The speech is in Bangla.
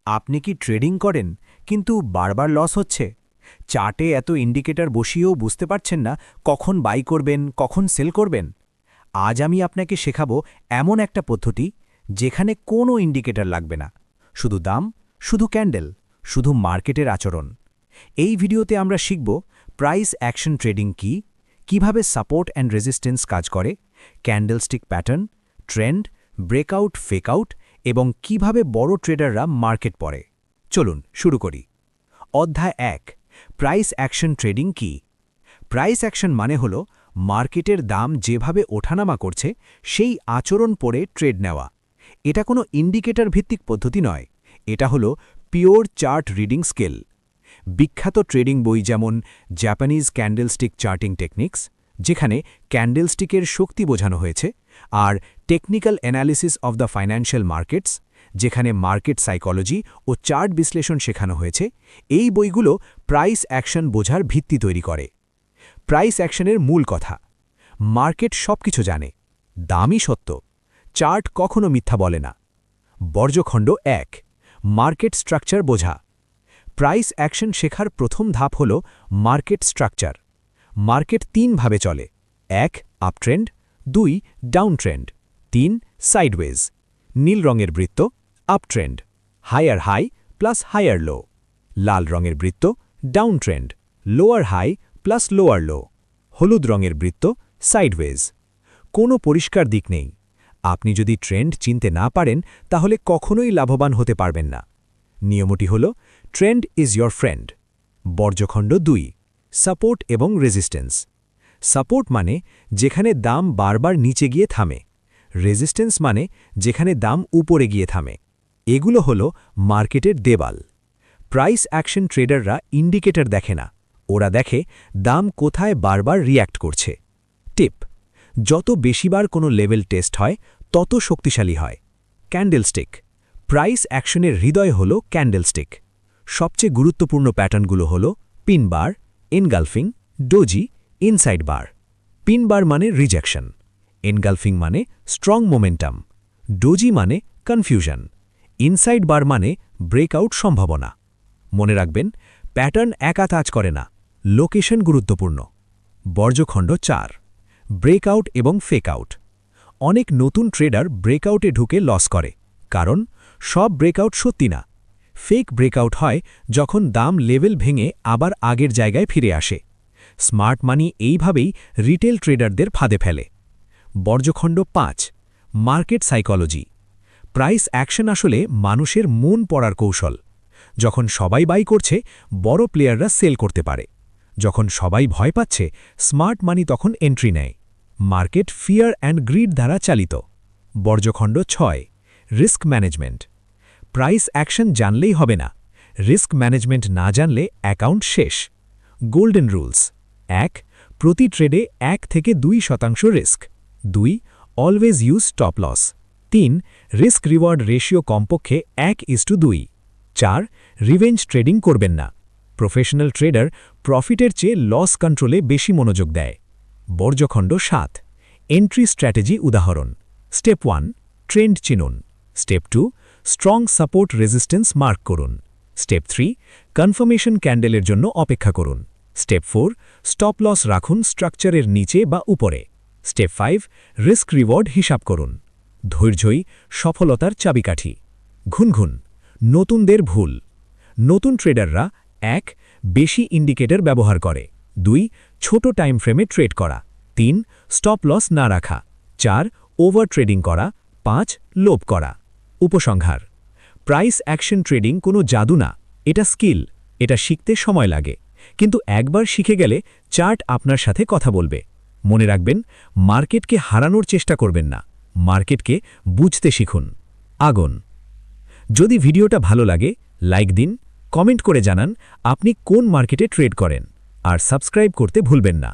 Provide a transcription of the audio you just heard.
আপনি কি ট্রেডিং করেন কিন্তু বারবার লস হচ্ছে? চার্টে এত ইন্ডিকেটর বসিয়েও বুঝতে পারছেন না কখন বাই করবেন, কখন সেল করবেন? আজ আমি আপনাকে শেখাবো এমন একটা পদ্ধতি যেখানে কোনো ইন্ডিকেটর লাগবে না, শুধু দাম, শুধু ক্যান্ডেল, শুধু মার্কেটের আচরণ। এই ভিডিওতে আমরা শিখব প্রাইস অ্যাকশন ট্রেডিং কি, কিভাবে সাপোর্ট অ্যান্ড রেজিস্ট্যান্স কাজ করে, ক্যান্ডেলস্টিক প্যাটার্ন, ট্রেন্ড, ব্রেকআউট, ফেকআউট এবং কিভাবে বড় ট্রেডাররা মার্কেট পড়ে। চলুন শুরু করি। অধ্যায় ১, প্রাইস অ্যাকশন ট্রেডিং কি? প্রাইস অ্যাকশন মানে হল মার্কেটের দাম যেভাবে ওঠানামা করছে সেই আচরণ পড়ে ট্রেড নেওয়া। এটা কোনো ইন্ডিকেটর ভিত্তিক পদ্ধতি নয়, এটা হলো পিওর চার্ট রিডিং স্কেল। বিখ্যাত ট্রেডিং বই যেমন জাপানিজ ক্যান্ডেলস্টিক চার্টিং টেকনিক্স, যেখানে ক্যান্ডেলস্টিকের শক্তি বোঝানো হয়েছে, আর technical analysis of the financial markets, যেখানে মার্কেট সাইকোলজি ও চার্ট বিশ্লেষণ শেখানো হয়েছে, এই বইগুলো প্রাইস অ্যাকশন বোঝার ভিত্তি তৈরি করে। প্রাইস অ্যাকশনের মূল কথা: মার্কেট সবকিছু জানে, দামই সত্য, চার্ট কখনো মিথ্যা বলে না। বর্জ্যখণ্ড ১, মার্কেট স্ট্রাকচার বোঝা। প্রাইস অ্যাকশন শেখার প্রথম ধাপ হল মার্কেট স্ট্রাকচার। মার্কেট ৩ ভাবে চলে: ১ আপট্রেন্ড, ২ ডাউন ট্রেন্ড, ৩ সাইডওয়েজ। নীল রঙের বৃত্ত uptrend, higher high plus higher low. লাল রঙের বৃত্ত down trend, lower high plus lower low. হলুদ রঙের বৃত্ত সাইডওয়েজ। কোনো পরিষ্কার দিক নেই। আপনি যদি ট্রেন্ড চিনতে না পারেন তাহলে কখনোই লাভবান হতে পারবেন না। নিয়মটি হল ট্রেন্ড ইজ ইয়োর ফ্রেন্ড। বর্জ্যখণ্ড ২, সাপোর্ট এবং রেজিস্ট্যান্স। সাপোর্ট মানে যেখানে দাম বারবার নিচে গিয়ে থামে। রেজিস্ট্যান্স মানে যেখানে দাম উপরে গিয়ে থামে। এগুলো হল মার্কেটের দেওয়াল। প্রাইস অ্যাকশন ট্রেডাররা ইন্ডিকেটর দেখে না, ওরা দেখে দাম কোথায় বারবার রিয়্যাক্ট করছে। টিপ: যত বেশিবার কোনো লেভেল টেস্ট হয় তত শক্তিশালী হয়। ক্যান্ডেলস্টিক। প্রাইস অ্যাকশনের হৃদয় হল ক্যান্ডেলস্টিক। সবচেয়ে গুরুত্বপূর্ণ প্যাটার্নগুলো হল পিন বার, এনগালফিং, ডোজি, ইনসাইড বার। পিন বার মানে রিজেকশন, এনগালফিং মানে স্ট্রং মোমেন্টাম, ডোজি মানে কনফিউশন, ইনসাইড বার মানে ব্রেকআউট সম্ভাবনা। মনে রাখবেন, প্যাটার্ন একা কাজ করে না, লোকেশন গুরুত্বপূর্ণ। বর্জ্যখণ্ড ৪, ব্রেকআউট এবং ফেকআউট। অনেক নতুন ট্রেডার ব্রেকআউটে ঢুকে লস করে, কারণ সব ব্রেকআউট সত্যি না। ফেক ব্রেকআউট হয় যখন দাম লেভেল ভেঙে আবার আগের জায়গায় ফিরে আসে। স্মার্ট মানি এইভাবেই রিটেল ট্রেডারদের ফাঁদে ফেলে। বর্জ্যখণ্ড ৫, মার্কেট সাইকোলজি। প্রাইস অ্যাকশন আসলে মানুষের মন পড়ার কৌশল। যখন সবাই বাই করছে, বড় প্লেয়াররা সেল করতে পারে। যখন সবাই ভয় পাচ্ছে, স্মার্ট মানি তখন এন্ট্রি নেয়। মার্কেট ফিয়ার অ্যান্ড গ্রিড দ্বারা চালিত। বর্জ্যখণ্ড ৬, রিস্ক ম্যানেজমেন্ট। প্রাইস অ্যাকশন জানলেই হবে না, রিস্ক ম্যানেজমেন্ট না জানলে অ্যাকাউন্ট শেষ। গোল্ডেন রুলস: ১ প্রতি ট্রেডে ১ থেকে ২% risk, ২ always use stop loss, ৩ risk reward ratio কমপক্ষে ১:২, ৪ রিভেঞ্জ ট্রেডিং করবেন না। প্রফেশনাল ট্রেডার প্রফিটের চেয়ে লস কন্ট্রোলে বেশি মনোযোগ দেয়। বর্জ্যখণ্ড ৭, এন্ট্রি স্ট্র্যাটেজি উদাহরণ। স্টেপ ১ ট্রেন্ড চিনুন, step ২ strong support resistance mark করুন, স্টেপ ৩ কনফার্মেশন ক্যান্ডেলের জন্য অপেক্ষা করুন, স্টেপ ৪ স্টপ লস রাখুন স্ট্রাকচারের নিচে বা উপরে, স্টেপ ৫ রিস্ক রিওয়ার্ড হিসাব করুন। ধৈর্যই সফলতার চাবিকাঠি। ঘুনঘুন: নতুনদের ভুল। নতুন ট্রেডাররা ১ বেশি ইন্ডিকেটর ব্যবহার করে, ২ ছোট টাইম ফ্রেমে ট্রেড করা, ৩ স্টপ লস না রাখা, ৪ ওভার ট্রেডিং করা, ৫ লোভ করা। উপসংহার: প্রাইস অ্যাকশন ট্রেডিং কোনো জাদু না, এটা স্কিল। এটা শিখতে সময় লাগে, কিন্তু একবার শিখে গেলে চার্ট আপনার সাথে কথা বলবে। মনে রাখবেন, মার্কেটকে হারানোর চেষ্টা করবেন না, মার্কেটকে বুঝতে শিখুন। আগুন। যদি ভিডিওটা ভালো লাগে লাইক দিন, কমেন্ট করে জানান আপনি কোন মার্কেটে ট্রেড করেন, আর সাবস্ক্রাইব করতে ভুলবেন না।